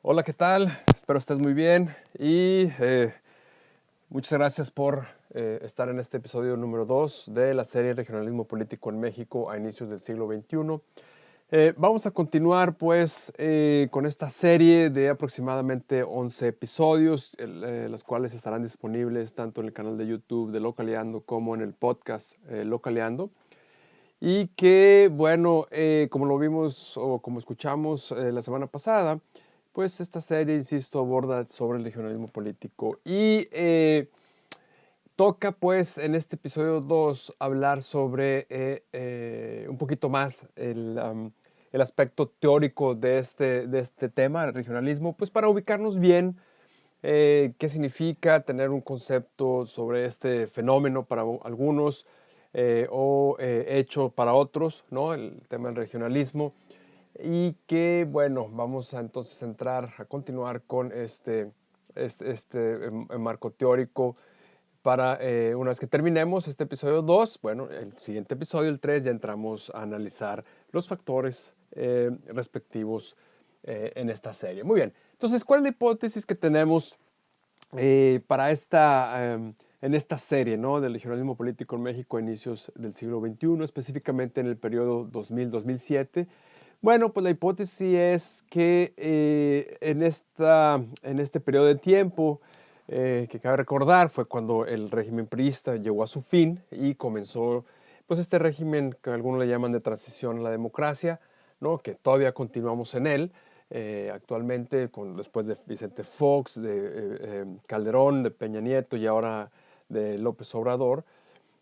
Hola, ¿qué tal? Espero estés muy bien y muchas gracias por estar en este episodio número 2 de la serie Regionalismo Político en México a inicios del siglo XXI. Vamos a continuar pues con esta serie de aproximadamente 11 episodios, los cuales estarán disponibles tanto en el canal de YouTube de Localeando como en el podcast Localeando. Y que, bueno, como lo vimos o como escuchamos la semana pasada, pues esta serie, insisto, aborda sobre el regionalismo político y toca pues en este episodio 2 hablar sobre un poquito más el aspecto teórico de este tema, el regionalismo, pues para ubicarnos bien qué significa tener un concepto sobre este fenómeno para algunos o hecho para otros, ¿no? El tema del regionalismo. Y que, bueno, vamos a entonces entrar, a continuar con este marco teórico para una vez que terminemos este episodio 2, bueno, el siguiente episodio, el 3, ya entramos a analizar los factores respectivos en esta serie. Muy bien, entonces, ¿cuál es la hipótesis que tenemos para en esta serie, ¿no? Del regionalismo político en México a inicios del siglo XXI, específicamente en el periodo 2000-2007? Bueno, pues la hipótesis es que en este periodo de tiempo, que cabe recordar, fue cuando el régimen priista llegó a su fin y comenzó pues este régimen que algunos le llaman de transición a la democracia, ¿no? Que todavía continuamos en él actualmente, después de Vicente Fox, de Calderón, de Peña Nieto y ahora de López Obrador.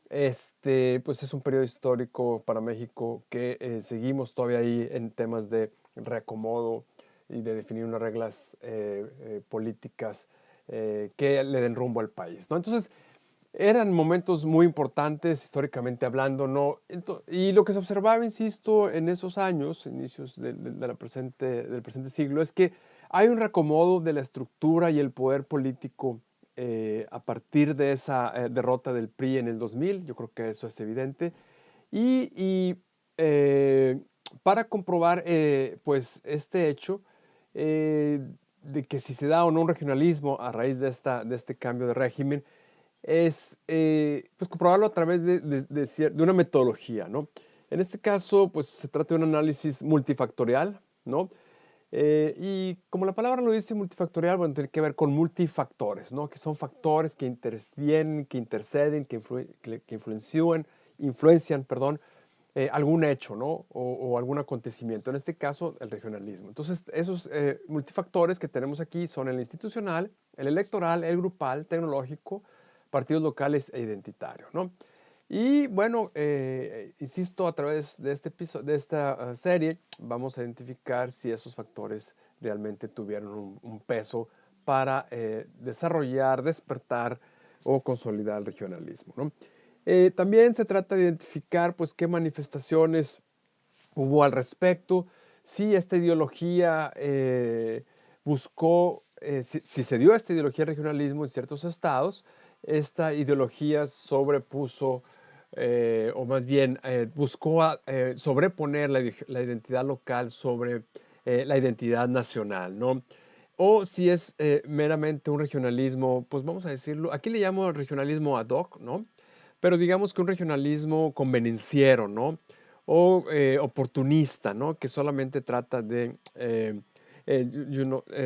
Pues es un periodo histórico para México que seguimos todavía ahí en temas de reacomodo y de definir unas reglas políticas que le den rumbo al país, ¿no? Entonces, eran momentos muy importantes históricamente hablando, ¿no? Y lo que se observaba, insisto, en esos años, inicios del presente siglo, es que hay un reacomodo de la estructura y el poder político a partir de esa derrota del PRI en el 2000. Yo creo que eso es evidente. Y eh, para comprobar pues este hecho, eh, de que si se da o no un regionalismo a raíz de este cambio de régimen, es pues comprobarlo a través de una metodología, ¿no? En este caso, pues se trata de un análisis multifactorial, ¿no? Y como la palabra lo dice, multifactorial, bueno, tiene que ver con multifactores, ¿no? Que son factores que interfieren, que interceden, que influencian, perdón, algún hecho, ¿no? O algún acontecimiento. En este caso, el regionalismo. Entonces, esos multifactores que tenemos aquí son el institucional, el electoral, el grupal, tecnológico, partidos locales e identitarios, ¿no? Y bueno, insisto, a través de de esta serie, vamos a identificar si esos factores realmente tuvieron un peso para desarrollar, despertar o consolidar el regionalismo, ¿no? También se trata de identificar, pues, qué manifestaciones hubo al respecto, si esta ideología buscó, si se dio esta ideología de regionalismo en ciertos estados, esta ideología sobrepuso, o más bien buscó sobreponer la identidad local sobre la identidad nacional, ¿no? O si es meramente un regionalismo, pues vamos a decirlo, aquí le llamo regionalismo ad hoc, ¿no? Pero digamos que un regionalismo convenenciero, ¿no? O oportunista, ¿no? Que solamente trata de,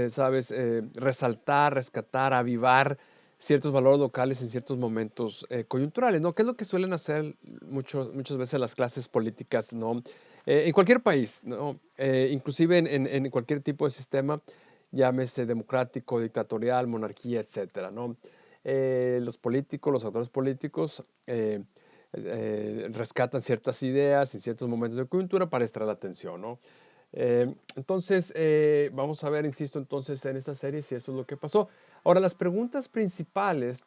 ¿sabes? Resaltar, rescatar, avivar ciertos valores locales en ciertos momentos coyunturales, ¿no? Que es lo que suelen hacer muchas veces las clases políticas, ¿no? En cualquier país, ¿no? Inclusive en cualquier tipo de sistema, llámese democrático, dictatorial, monarquía, etcétera, ¿no? Los políticos, los actores políticos rescatan ciertas ideas en ciertos momentos de coyuntura para extraer la atención, ¿no? Entonces, vamos a ver, insisto, entonces en esta serie si eso es lo que pasó. Ahora, las preguntas principales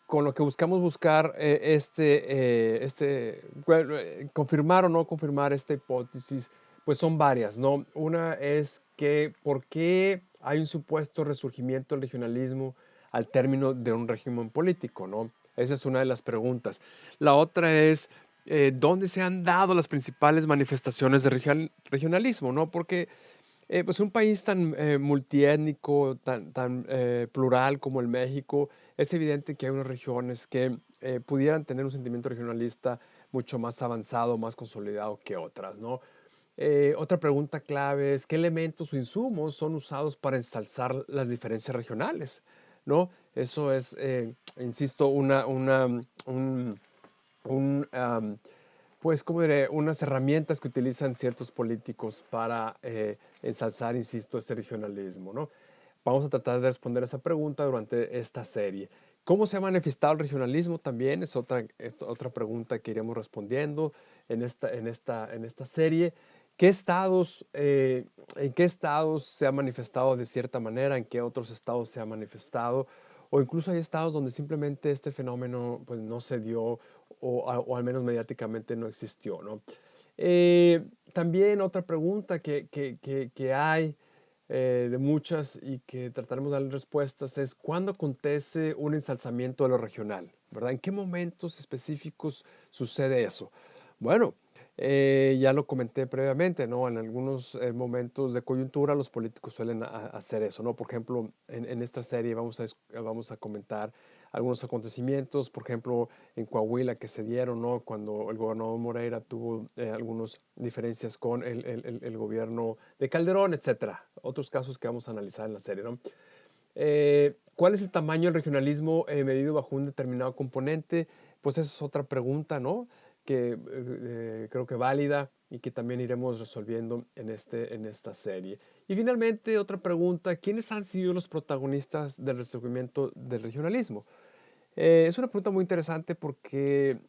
con lo que buscamos buscar bueno, confirmar o no confirmar esta hipótesis, pues son varias, ¿no? Una es que ¿por qué hay un supuesto resurgimiento del regionalismo al término de un régimen político, ¿no? Esa es una de las preguntas. La otra es ¿dónde se han dado las principales manifestaciones de regionalismo, ¿no? Porque Pues un país tan multiétnico, tan plural como el México, es evidente que hay unas regiones que pudieran tener un sentimiento regionalista mucho más avanzado, más consolidado que otras, ¿no? Otra pregunta clave es, ¿qué elementos o insumos son usados para ensalzar las diferencias regionales? ¿No? Eso es, insisto, un, pues, ¿cómo diré? Unas herramientas que utilizan ciertos políticos para ensalzar, insisto, ese regionalismo, ¿no? Vamos a tratar de responder esa pregunta durante esta serie. ¿Cómo se ha manifestado el regionalismo? También es otra pregunta que iremos respondiendo en esta serie. ¿Qué estados, en qué estados se ha manifestado de cierta manera? ¿En qué otros estados se ha manifestado? O incluso hay estados donde simplemente este fenómeno pues, no se dio o al menos mediáticamente no existió, ¿no? También otra pregunta que hay de muchas y que trataremos de dar respuestas es ¿cuándo acontece un ensalzamiento de lo regional? ¿Verdad? ¿En qué momentos específicos sucede eso? Bueno, ya lo comenté previamente, ¿no? En algunos momentos de coyuntura los políticos suelen hacer eso, ¿no? Por ejemplo, en esta serie vamos a comentar algunos acontecimientos, por ejemplo, en Coahuila que se dieron, ¿no? Cuando el gobernador Moreira tuvo algunas diferencias con el gobierno de Calderón, etcétera. Otros casos que vamos a analizar en la serie, ¿no? ¿Cuál es el tamaño del regionalismo medido bajo un determinado componente? Pues esa es otra pregunta, ¿no? Que creo que válida y que también iremos resolviendo en esta serie. Y finalmente, otra pregunta, ¿quiénes han sido los protagonistas del resurgimiento del regionalismo? Es una pregunta muy interesante porque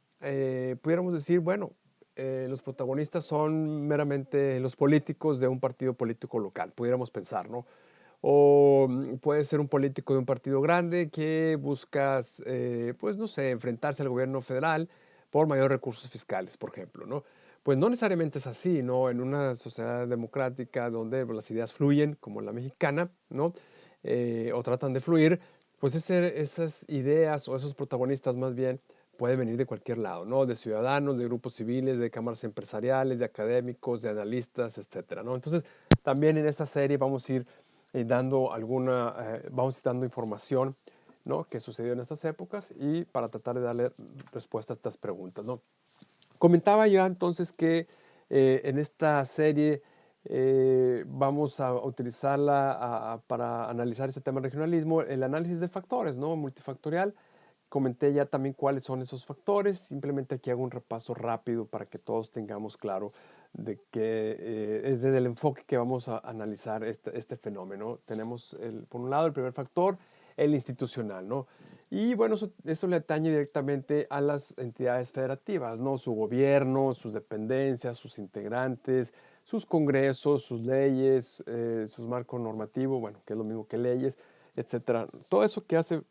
pudiéramos decir, bueno, los protagonistas son meramente los políticos de un partido político local, pudiéramos pensar, ¿no? O puede ser un político de un partido grande que busca, pues no sé, enfrentarse al gobierno federal por mayores recursos fiscales, por ejemplo, ¿no? Pues no necesariamente es así, ¿no? En una sociedad democrática donde pues, las ideas fluyen, como la mexicana, ¿no? O tratan de fluir, pues esas ideas o esos protagonistas más bien pueden venir de cualquier lado, ¿no? De ciudadanos, de grupos civiles, de cámaras empresariales, de académicos, de analistas, etcétera, ¿no? Entonces, también en esta serie vamos a ir vamos a ir dando información, ¿no? Que sucedió en estas épocas y para tratar de darle respuesta a estas preguntas, ¿no? Comentaba ya entonces que en esta serie vamos a utilizarla para analizar este tema del regionalismo, el análisis de factores, ¿no? Multifactorial. Comenté ya también cuáles son esos factores. Simplemente aquí hago un repaso rápido para que todos tengamos claro de que es desde el enfoque que vamos a analizar este fenómeno. Tenemos, por un lado, el primer factor, el institucional, ¿no? Y bueno, eso le atañe directamente a las entidades federativas, ¿no? Su gobierno, sus dependencias, sus integrantes, sus congresos, sus leyes, sus marcos normativos, bueno, que es lo mismo que leyes, etcétera. Todo eso que hace,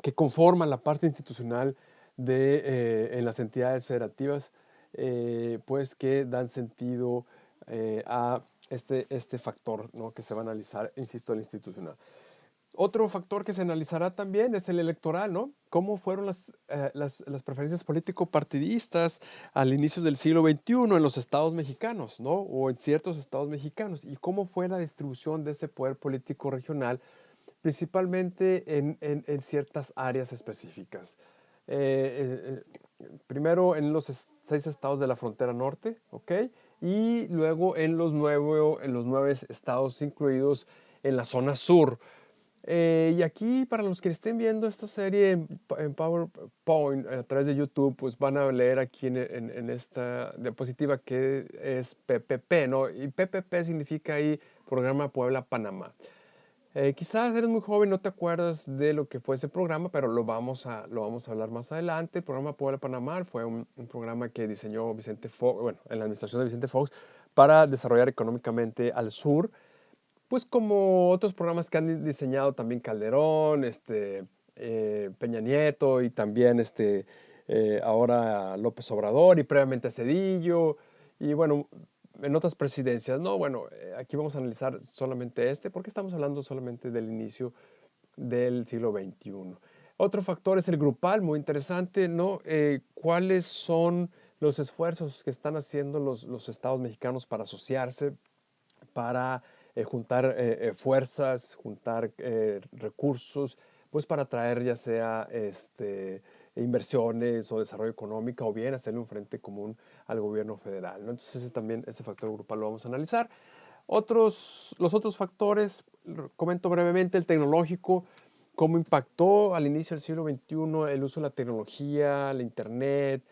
que conforma la parte institucional en las entidades federativas, pues que dan sentido a este factor, ¿no? Que se va a analizar, insisto, el institucional. Otro factor que se analizará también es el electoral, ¿no? ¿Cómo fueron las preferencias político-partidistas al inicio del siglo XXI en los estados mexicanos, ¿no? O en ciertos estados mexicanos. ¿Y cómo fue la distribución de ese poder político regional, principalmente en ciertas áreas específicas? Primero en los 6 estados de la frontera norte, ¿ok? Y luego en los 9 estados incluidos en la zona sur. Y aquí, para los que estén viendo esta serie en PowerPoint a través de YouTube, pues van a leer aquí en esta diapositiva que es PPP, ¿no? Y PPP significa ahí Programa Puebla-Panamá. Quizás eres muy joven, no te acuerdas de lo que fue ese programa, pero lo vamos a hablar más adelante. El programa Puebla-Panamá fue un programa que diseñó Vicente Fox, bueno, en la administración de Vicente Fox, para desarrollar económicamente al sur, pues como otros programas que han diseñado también Calderón, Peña Nieto y también ahora López Obrador y previamente Cedillo y bueno, en otras presidencias, ¿no? Bueno, aquí vamos a analizar solamente porque estamos hablando solamente del inicio del siglo XXI. Otro factor es el grupal, muy interesante, ¿no? ¿Cuáles son los esfuerzos que están haciendo los estados mexicanos para asociarse, para juntar fuerzas, juntar recursos, pues para traer ya sea inversiones o desarrollo económico o bien hacerle un frente común al gobierno federal, ¿no? Entonces ese factor grupal lo vamos a analizar. Los otros factores, comento brevemente, el tecnológico, cómo impactó al inicio del siglo XXI el uso de la tecnología, la internet,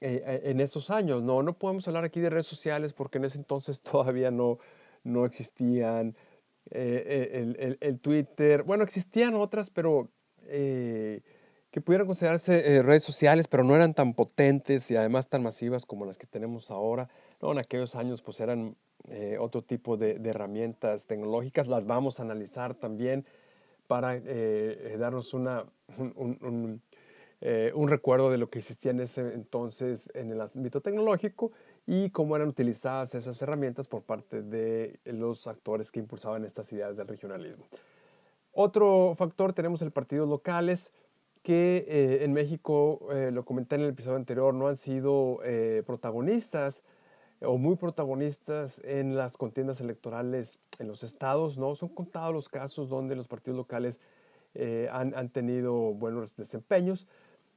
en esos años. No podemos hablar aquí de redes sociales porque en ese entonces todavía no existían. El Twitter, bueno, existían otras, pero que pudieran considerarse redes sociales, pero no eran tan potentes y además tan masivas como las que tenemos ahora. No, en aquellos años pues eran otro tipo de herramientas tecnológicas. Las vamos a analizar también para darnos un recuerdo de lo que existía en ese entonces en el ámbito tecnológico y cómo eran utilizadas esas herramientas por parte de los actores que impulsaban estas ideas del regionalismo. Otro factor, tenemos el partidos locales, que en México, lo comenté en el episodio anterior, no han sido protagonistas o muy protagonistas en las contiendas electorales en los estados, ¿no? Son contados los casos donde los partidos locales han tenido buenos desempeños.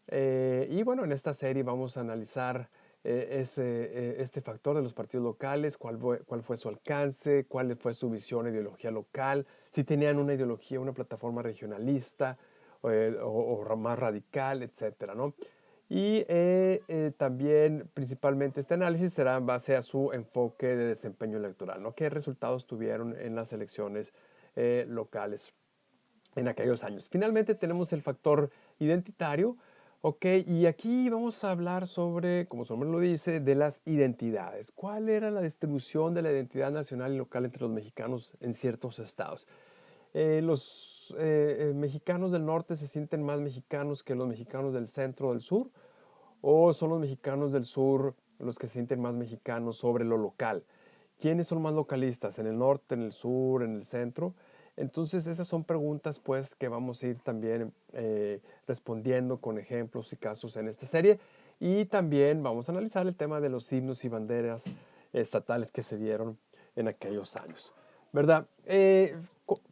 Y bueno, en esta serie vamos a analizar este factor de los partidos locales, cuál fue su alcance, cuál fue su visión e ideología local, si tenían una ideología, una plataforma regionalista o más radical, etcétera, ¿no? Y también, principalmente, este análisis será en base a su enfoque de desempeño electoral, ¿no? ¿Qué resultados tuvieron en las elecciones locales en aquellos años? Finalmente tenemos el factor identitario, ¿ok? Y aquí vamos a hablar sobre, como su nombre lo dice, de las identidades. ¿Cuál era la distribución de la identidad nacional y local entre los mexicanos en ciertos estados? Los mexicanos del norte se sienten más mexicanos que los mexicanos del centro o del sur, o son los mexicanos del sur los que se sienten más mexicanos sobre lo local. ¿Quiénes son más localistas? ¿En el norte, en el sur, en el centro? Entonces esas son preguntas pues que vamos a ir también respondiendo con ejemplos y casos en esta serie. Y también vamos a analizar el tema de los himnos y banderas estatales que se dieron en aquellos años. ¿Verdad?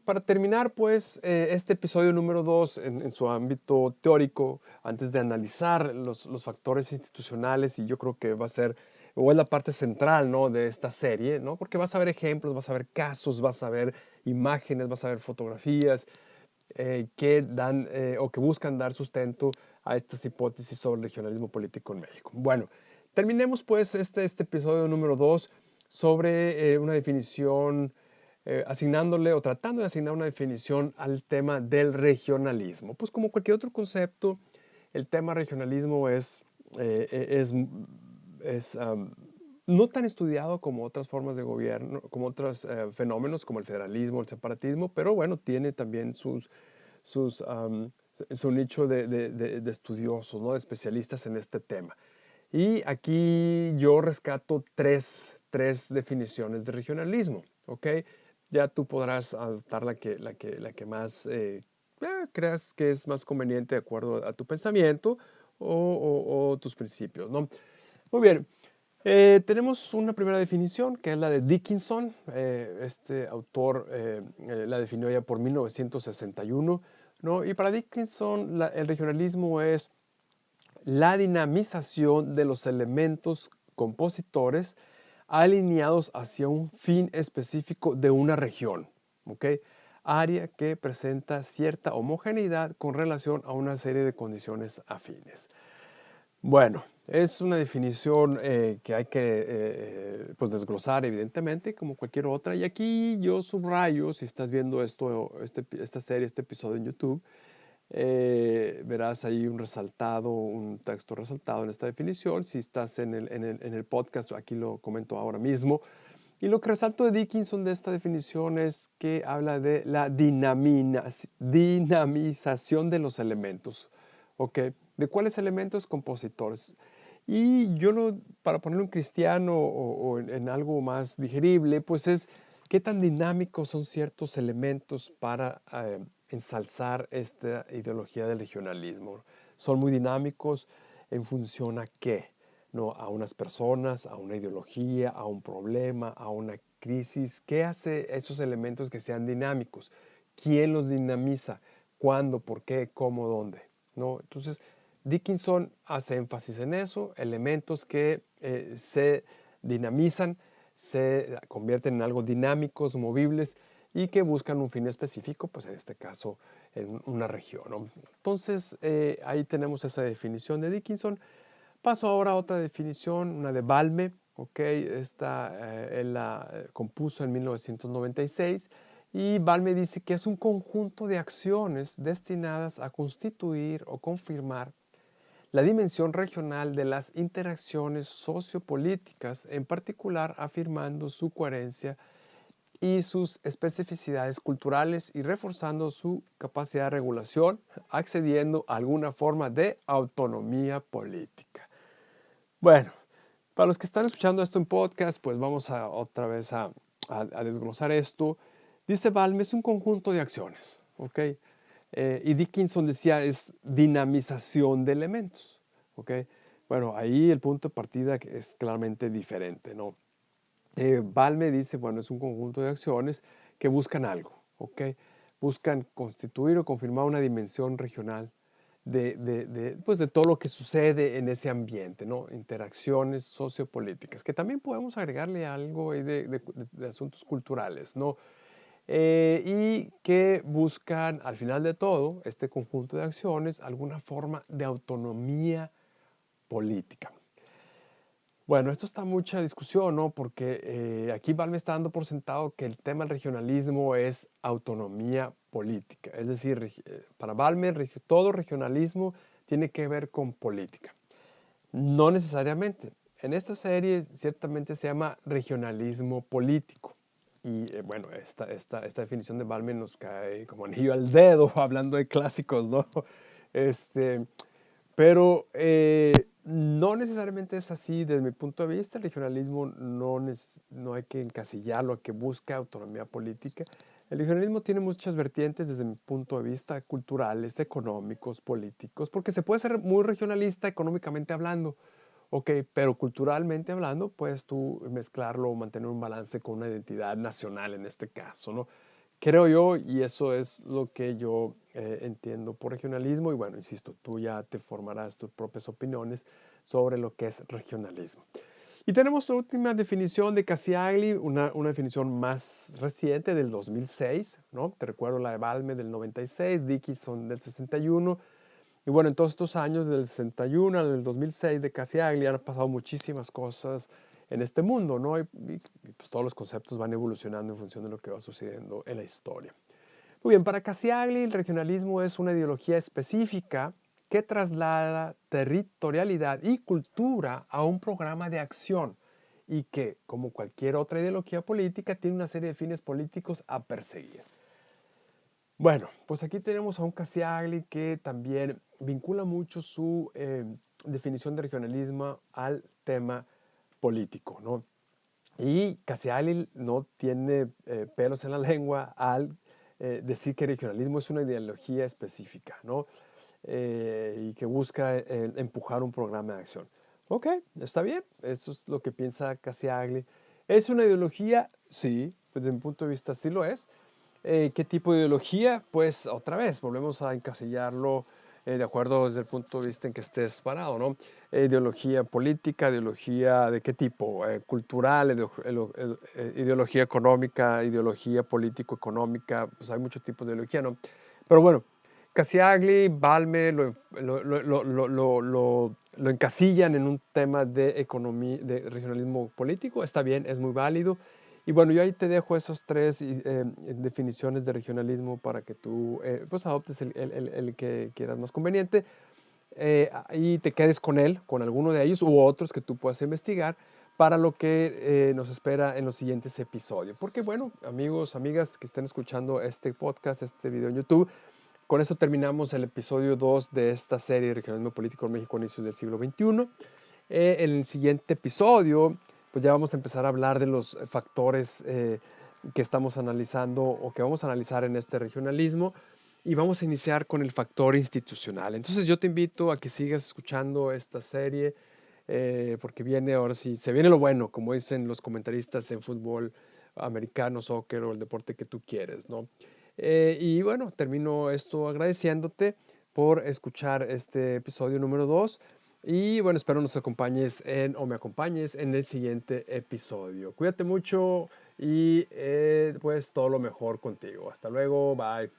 Para terminar, pues, este episodio número 2 en su ámbito teórico, antes de analizar los factores institucionales, y yo creo que va a ser, o es la parte central, ¿no? De esta serie, ¿no? Porque vas a ver ejemplos, vas a ver casos, vas a ver imágenes, vas a ver fotografías que dan o que buscan dar sustento a estas hipótesis sobre el regionalismo político en México. Bueno, terminemos pues este episodio número 2 sobre una definición, asignándole o tratando de asignar una definición al tema del regionalismo. Pues como cualquier otro concepto, el tema regionalismo es no tan estudiado como otras formas de gobierno, como otros fenómenos como el federalismo, el separatismo, pero bueno, tiene también su nicho de estudiosos, ¿no? De especialistas en este tema. Y aquí yo rescato tres definiciones de regionalismo, ¿ok? Ya tú podrás adoptar la que más creas que es más conveniente de acuerdo a tu pensamiento o tus principios, ¿no? Muy bien. Tenemos una primera definición que es la de Dickinson. Este autor la definió ya por 1961, ¿no? Y para Dickinson el regionalismo es la dinamización de los elementos compositores alineados hacia un fin específico de una región, ¿ok? Área que presenta cierta homogeneidad con relación a una serie de condiciones afines. Bueno, es una definición que hay que pues desglosar evidentemente como cualquier otra, y aquí yo subrayo, si estás viendo esta serie, este episodio en YouTube, verás ahí un texto resaltado en esta definición. Si estás en el podcast, aquí lo comento ahora mismo. Y lo que resalto de Dickinson de esta definición es que habla de la dinamización de los elementos. ¿Ok? ¿De cuáles elementos? Compositores. Y yo para ponerlo en cristiano o en algo más digerible, pues es qué tan dinámicos son ciertos elementos para ensalzar esta ideología del regionalismo. Son muy dinámicos en función a qué. ¿no? A unas personas, a una ideología, a un problema, a una crisis. ¿Qué hace esos elementos que sean dinámicos? ¿Quién los dinamiza? ¿Cuándo? ¿Por qué? ¿Cómo? ¿Dónde? ¿No? Entonces, Dickinson hace énfasis en eso, elementos que se dinamizan, se convierten en algo dinámicos, movibles y que buscan un fin específico, pues en este caso en una región, ¿no? Entonces, ahí tenemos esa definición de Dickinson. Paso ahora a otra definición, una de Balme, ¿ok? Esta él la compuso en 1996 y Balme dice que es un conjunto de acciones destinadas a constituir o confirmar la dimensión regional de las interacciones sociopolíticas, en particular afirmando su coherencia y sus especificidades culturales y reforzando su capacidad de regulación, accediendo a alguna forma de autonomía política. Bueno, para los que están escuchando esto en podcast, pues vamos a otra vez a desglosar esto. Dice Balme, es un conjunto de acciones, ¿ok? Y Dickinson decía, es dinamización de elementos, ¿ok? Bueno, ahí el punto de partida es claramente diferente, ¿no? Balme dice, bueno, es un conjunto de acciones que buscan algo, ¿ok? Buscan constituir o confirmar una dimensión regional pues de todo lo que sucede en ese ambiente, ¿no? Interacciones sociopolíticas, que también podemos agregarle algo ahí de asuntos culturales, ¿no? Y que buscan, al final de todo, este conjunto de acciones, alguna forma de autonomía política. Bueno, esto está mucha discusión, ¿no? Porque aquí Balme está dando por sentado que el tema del regionalismo es autonomía política. Es decir, para Balme todo regionalismo tiene que ver con política. No necesariamente. En esta serie ciertamente se llama regionalismo político. Y bueno, esta definición de Balme nos cae como anillo al dedo, hablando de clásicos, ¿no? Este, pero no necesariamente es así desde mi punto de vista. El regionalismo no hay que encasillarlo a que busca autonomía política. El regionalismo tiene muchas vertientes desde mi punto de vista, culturales, económicos, políticos, porque se puede ser muy regionalista económicamente hablando, ok, pero culturalmente hablando, puedes tú mezclarlo, mantener un balance con una identidad nacional en este caso, ¿no? Creo yo, y eso es lo que yo entiendo por regionalismo, y bueno, insisto, tú ya te formarás tus propias opiniones sobre lo que es regionalismo. Y tenemos la última definición de Casiagli, una definición más reciente del 2006, ¿no? Te recuerdo la de Balme del 96, Dickinson del 61, y bueno, en todos estos años, del 61 al 2006 de Casiagli, han pasado muchísimas cosas en este mundo, ¿no? Y pues todos los conceptos van evolucionando en función de lo que va sucediendo en la historia. Muy bien, para Casiagli el regionalismo es una ideología específica que traslada territorialidad y cultura a un programa de acción y que, como cualquier otra ideología política, tiene una serie de fines políticos a perseguir. Bueno, pues aquí tenemos a un Casiagli que también vincula mucho su definición de regionalismo al tema político, ¿no? Y Casiagli no tiene pelos en la lengua al decir que el regionalismo es una ideología específica, ¿no? Y que busca empujar un programa de acción. Ok, está bien, eso es lo que piensa Casiagli. ¿Es una ideología? Sí, desde mi punto de vista sí lo es. ¿Qué tipo de ideología? Pues otra vez, volvemos a encasillarlo de acuerdo desde el punto de vista en que estés parado, ¿no? Ideología política, ideología de qué tipo, cultural, ideología económica, ideología político-económica, pues hay muchos tipos de ideología, ¿no? Pero bueno, Casiagli, Balme lo encasillan en un tema de economía, de regionalismo político, está bien, es muy válido. Y bueno, yo ahí te dejo esos tres definiciones de regionalismo para que tú pues adoptes el que quieras más conveniente y te quedes con él, con alguno de ellos u otros que tú puedas investigar para lo que nos espera en los siguientes episodios. Porque bueno, amigos, amigas que estén escuchando este podcast, este video en YouTube, con eso terminamos el episodio 2 de esta serie de regionalismo político en México a inicios del siglo XXI. En el siguiente episodio, pues ya vamos a empezar a hablar de los factores que estamos analizando o que vamos a analizar en este regionalismo y vamos a iniciar con el factor institucional. Entonces yo te invito a que sigas escuchando esta serie porque viene ahora sí, se viene lo bueno, como dicen los comentaristas en fútbol americano, soccer o el deporte que tú quieres, ¿no? Y bueno, termino esto agradeciéndote por escuchar este episodio número 2 y bueno, espero nos acompañes o me acompañes en el siguiente episodio. Cuídate mucho y pues todo lo mejor contigo. Hasta luego, bye.